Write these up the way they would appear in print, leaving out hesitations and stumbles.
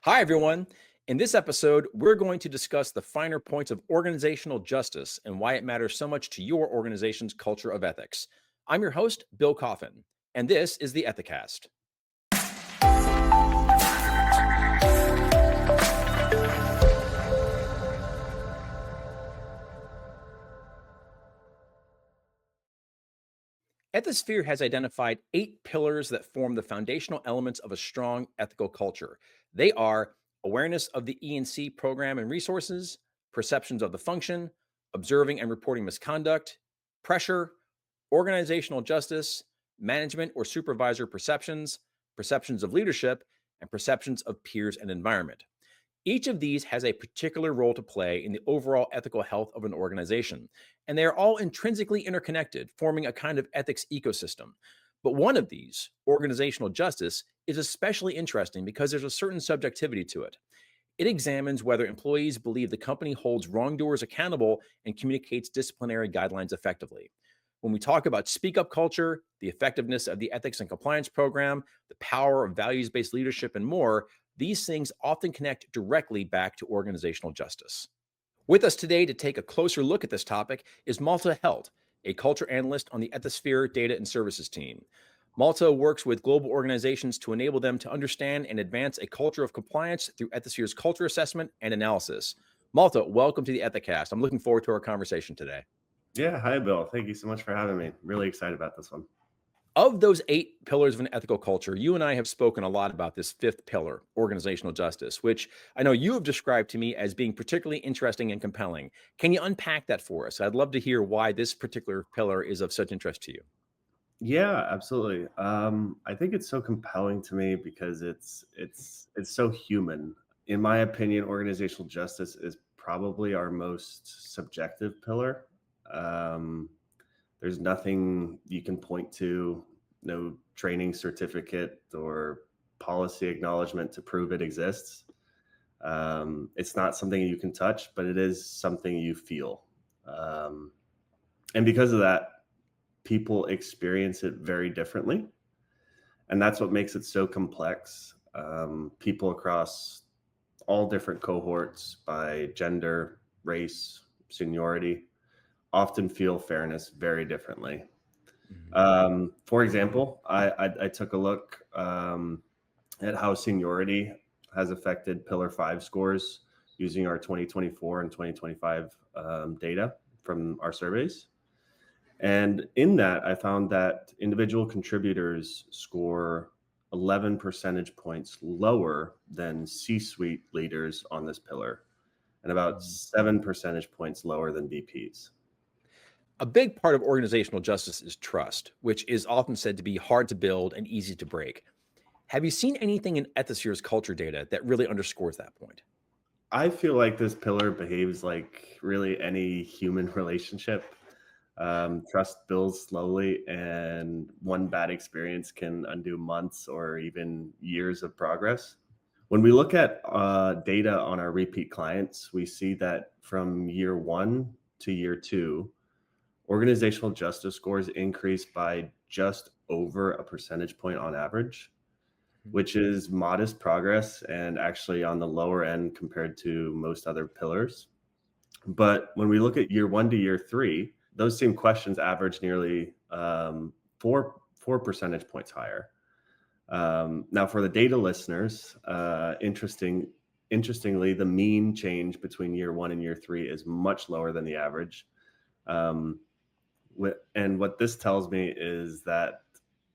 Hi, everyone. In this episode, we're going to discuss the finer points of organizational justice and why it matters so much to your organization's culture of ethics. I'm your host, Bill Coffin, and this is the Ethicast. Ethisphere has identified 8 pillars that form the foundational elements of a strong ethical culture. They are awareness of the E&C program and resources, perceptions of the function, observing and reporting misconduct, pressure, organizational justice, management or supervisor perceptions, perceptions of leadership, and perceptions of peers and environment. Each of these has a particular role to play in the overall ethical health of an organization, and they are all intrinsically interconnected, forming a kind of ethics ecosystem. But one of these, organizational justice, is especially interesting because there's a certain subjectivity to it. It examines whether employees believe the company holds wrongdoers accountable and communicates disciplinary guidelines effectively. When we talk about speak up culture, the effectiveness of the ethics and compliance program, the power of values based leadership, and more, these things often connect directly back to organizational justice. With us today to take a closer look at this topic is Malthe Helt, a culture analyst on the Ethisphere Data and Services team. Malta works with global organizations to enable them to understand and advance a culture of compliance through Ethisphere's culture assessment and analysis. Malta, welcome to the Ethicast. I'm looking forward to our conversation today. Yeah, hi Bill. Thank you so much for having me. Really excited about this one. Of those 8 pillars of an ethical culture, you and I have spoken a lot about this fifth pillar, organizational justice, which I know you have described to me as being particularly interesting and compelling. Can you unpack that for us? I'd love to hear why this particular pillar is of such interest to you. Yeah, absolutely. I think it's so compelling to me because it's so human. In my opinion, organizational justice is probably our most subjective pillar. Um, there's nothing you can point to, no training certificate or policy acknowledgement to prove it exists. It's not something you can touch, but it is something you feel. Um, and because of that, people experience it very differently. And that's what makes it so complex. People across all different cohorts by gender, race, seniority often feel fairness very differently. Mhm. For example, I took a look at how seniority has affected Pillar 5 scores using our 2024 and 2025 data from our surveys. And in that, I found that individual contributors score 11 percentage points lower than C suite leaders on this pillar, and about Mhm. 7 percentage points lower than VPs. A big part of organizational justice is trust, which is often said to be hard to build and easy to break. Have you seen anything in Ethisphere's culture data that really underscores that point? I feel like this pillar behaves like really any human relationship. Trust builds slowly, and one bad experience can undo months or even years of progress. When we look at data on our repeat clients, we see that from year one to year two, organizational justice scores increase by just over a percentage point on average, Mhm. which is modest progress and actually on the lower end compared to most other pillars. But when we look at year one to year three, those same questions average nearly four percentage points higher. Now, for the data listeners, interestingly, the mean change between year one and year three is much lower than the average. Um, and what this tells me is that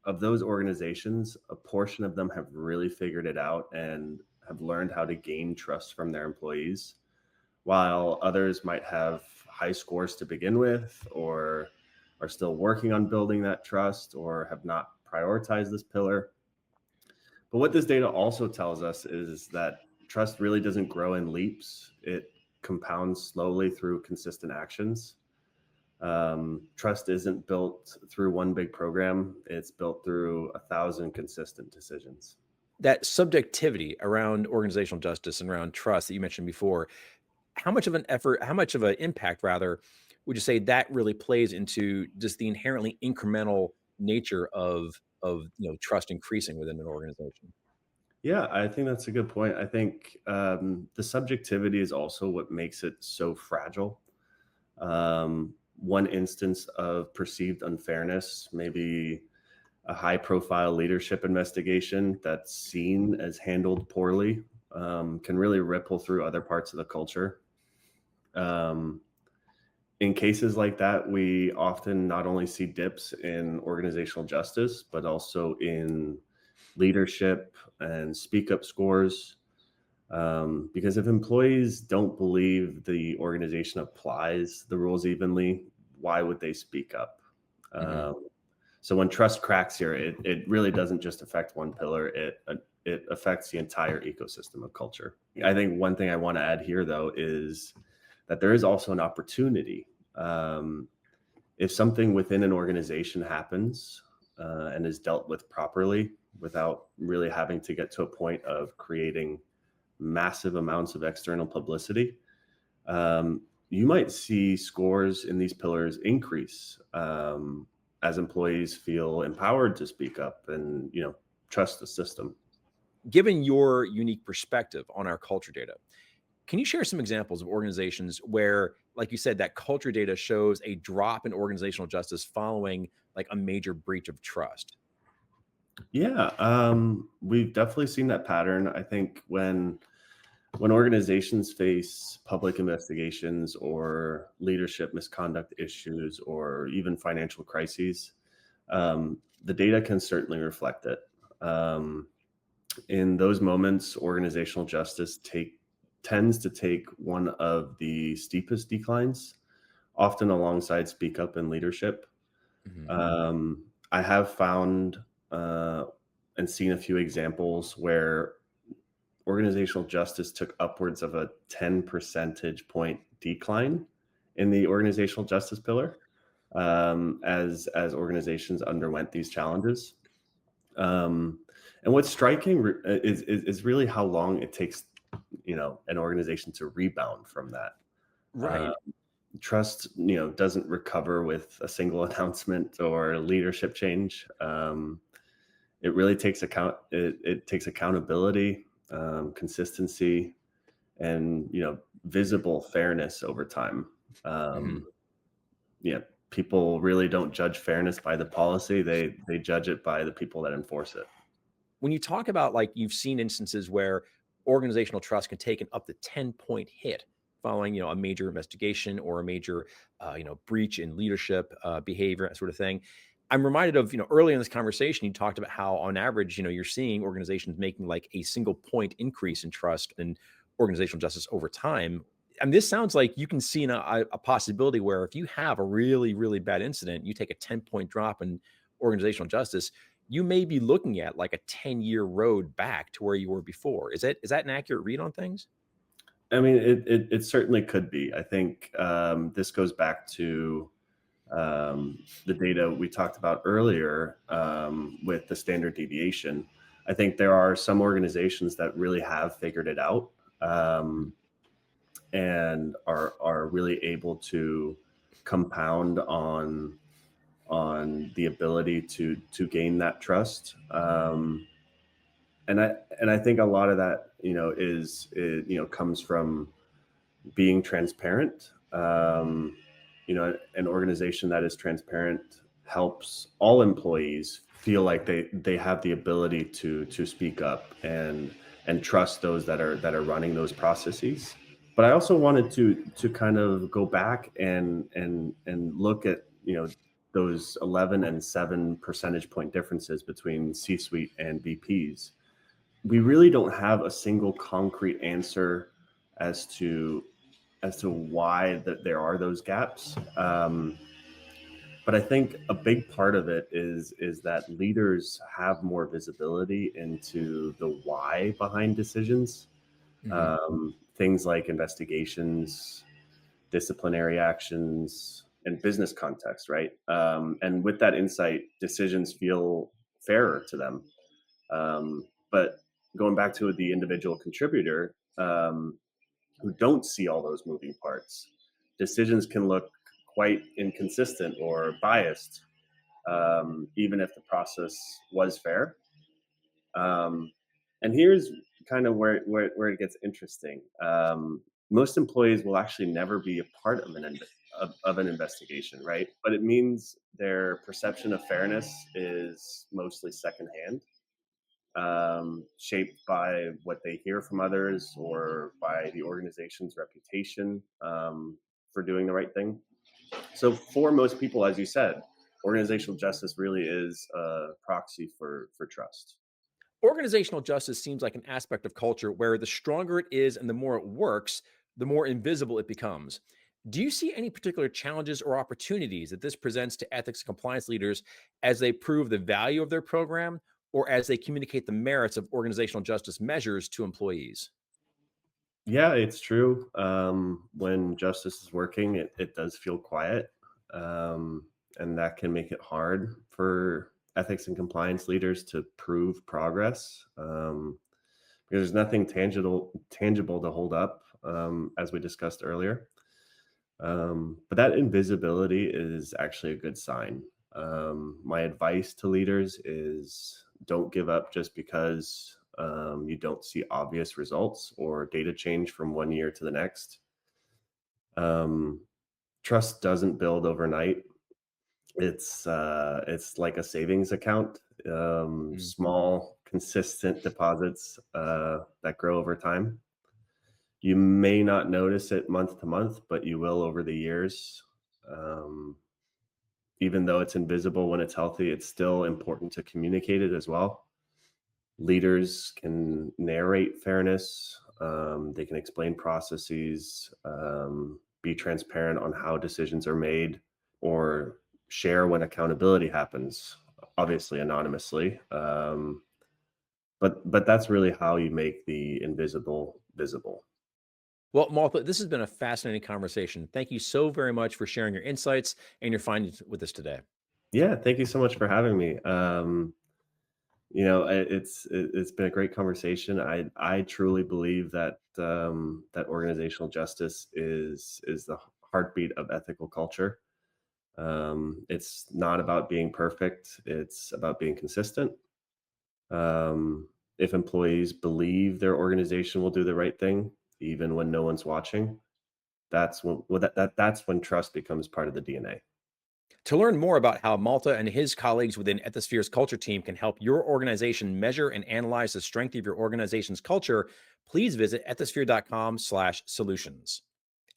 of those organizations, a portion of them have really figured it out and have learned how to gain trust from their employees, while others might have high scores to begin with, or are still working on building that trust, or have not prioritized this pillar. But what this data also tells us is that trust really doesn't grow in leaps. It compounds slowly through consistent actions. Trust isn't built through one big program. It's built through 1,000 consistent decisions. That subjectivity around organizational justice and around trust that you mentioned before, how much of an effort, how much of an impact rather, would you say that really plays into just the inherently incremental nature of trust increasing within an organization? Yeah, I think that's a good point. I think the subjectivity is also what makes it so fragile. One instance of perceived unfairness, maybe a high profile leadership investigation that's seen as handled poorly, can really ripple through other parts of the culture. Um, in cases like that, we often not only see dips in organizational justice, but also in leadership and speak up scores. Because if employees don't believe the organization applies the rules evenly, why would they speak up? Hmm. Um, so when trust cracks here, it really doesn't just affect one pillar; it affects the entire ecosystem of culture. I think one thing I want to add here, though, is that there is also an opportunity. Um, if something within an organization happens and is dealt with properly without really having to get to a point of creating massive amounts of external publicity, you might see scores in these pillars increase as employees feel empowered to speak up and trust the system. Given your unique perspective on our culture data, can you share some examples of organizations where, like you said, that culture data shows a drop in organizational justice following like a major breach of trust? Yeah, we've definitely seen that pattern. I think when organizations face public investigations or leadership misconduct issues or even financial crises, the data can certainly reflect it. Um, in those moments, organizational justice tends to take one of the steepest declines, often alongside speak up and leadership. Hmm. I have found uh, and seen a few examples where organizational justice took upwards of a 10 percentage point decline in the organizational justice pillar as organizations underwent these challenges. Um, and what's striking is really how long it takes, an organization to rebound from that. Uh, Right. trust, doesn't recover with a single announcement or leadership change. It really takes it takes accountability, consistency, and visible fairness over time. Hmm. Yeah, people really don't judge fairness by the policy; they judge it by the people that enforce it. When you talk about like you've seen instances where organizational trust can take an up to 10-point hit following a major investigation or a major breach in leadership behavior, that sort of thing. I'm reminded of earlier in this conversation you talked about how on average you're seeing organizations making like a single point increase in trust and organizational justice over time. And this sounds like you can see a possibility where if you have a really really bad incident, you take a 10-point drop in organizational justice, you may be looking at like a 10-year road back to where you were before. Is that an accurate read on things? I mean, it certainly could be. I think this goes back to the data we talked about earlier with the standard deviation. I think there are some organizations that really have figured it out Mhm. and are really able to compound on the ability to gain that trust. And I think a lot of that comes from being transparent. An organization that is transparent helps all employees feel like they have the ability to speak up and trust those that are running those processes. But I also wanted to kind of go back and look at those 11 and 7 percentage point differences between C-suite and VPs. We really don't have a single concrete answer as to why that there are those gaps. But I think a big part of it is that leaders have more visibility into the why behind decisions. Mhm. Things like investigations, disciplinary actions, and business context, right? And with that insight, decisions feel fairer to them. But going back to the individual contributor, who don't see all those moving parts, decisions can look quite inconsistent or biased, even if the process was fair. Um, And here's kind of where it gets interesting. Most employees will actually never be a part of of an investigation, right? But it means their perception of fairness is mostly secondhand, shaped by what they hear from others or by the organization's reputation for doing the right thing. So, for most people, as you said, organizational justice really is a proxy for trust. Organizational justice seems like an aspect of culture where the stronger it is and the more it works, the more invisible it becomes. Do you see any particular challenges or opportunities that this presents to ethics and compliance leaders as they prove the value of their program or as they communicate the merits of organizational justice measures to employees? Yeah, it's true. When justice is working, it does feel quiet. And that can make it hard for ethics and compliance leaders to prove progress, because there's nothing tangible to hold up, as we discussed earlier. But that invisibility is actually a good sign. My advice to leaders is don't give up just because you don't see obvious results or data change from one year to the next. Um, Trust doesn't build overnight. It's like a savings account. Mm. Small, consistent deposits that grow over time. You may not notice it month to month, but you will over the years. Um, Even though it's invisible when it's healthy, it's still important to communicate it as well. Leaders can narrate fairness, they can explain processes, be transparent on how decisions are made, or share when accountability happens, obviously anonymously. But that's really how you make the invisible visible. Well, Maltha, this has been a fascinating conversation. Thank you so very much for sharing your insights and your findings with us today. Yeah, thank you so much for having me. It's been a great conversation. I truly believe that that organizational justice is the heartbeat of ethical culture. It's not about being perfect; it's about being consistent. If employees believe their organization will do the right thing, even when no one's watching, that's when trust becomes part of the DNA. To learn more about how Malta and his colleagues within Ethisphere's culture team can help your organization measure and analyze the strength of your organization's culture, please visit ethisphere.com/solutions.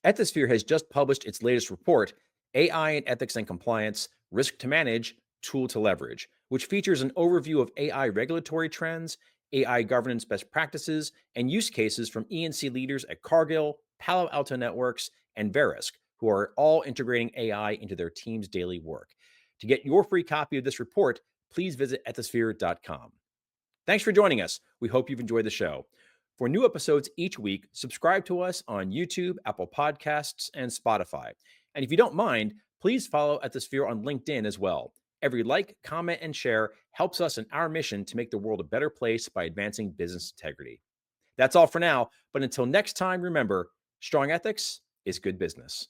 Ethisphere has just published its latest report, AI in Ethics and Compliance, Risk to Manage, Tool to Leverage, which features an overview of AI regulatory trends, AI governance best practices, and use cases from ENC leaders at Cargill, Palo Alto Networks, and Verisk, who are all integrating AI into their team's daily work. To get your free copy of this report, please visit ethisphere.com. Thanks for joining us. We hope you've enjoyed the show. For new episodes each week, subscribe to us on YouTube, Apple Podcasts, and Spotify. And if you don't mind, please follow Ethisphere on LinkedIn as well. Every like, comment, and share helps us in our mission to make the world a better place by advancing business integrity. That's all for now, but until next time, remember, strong ethics is good business.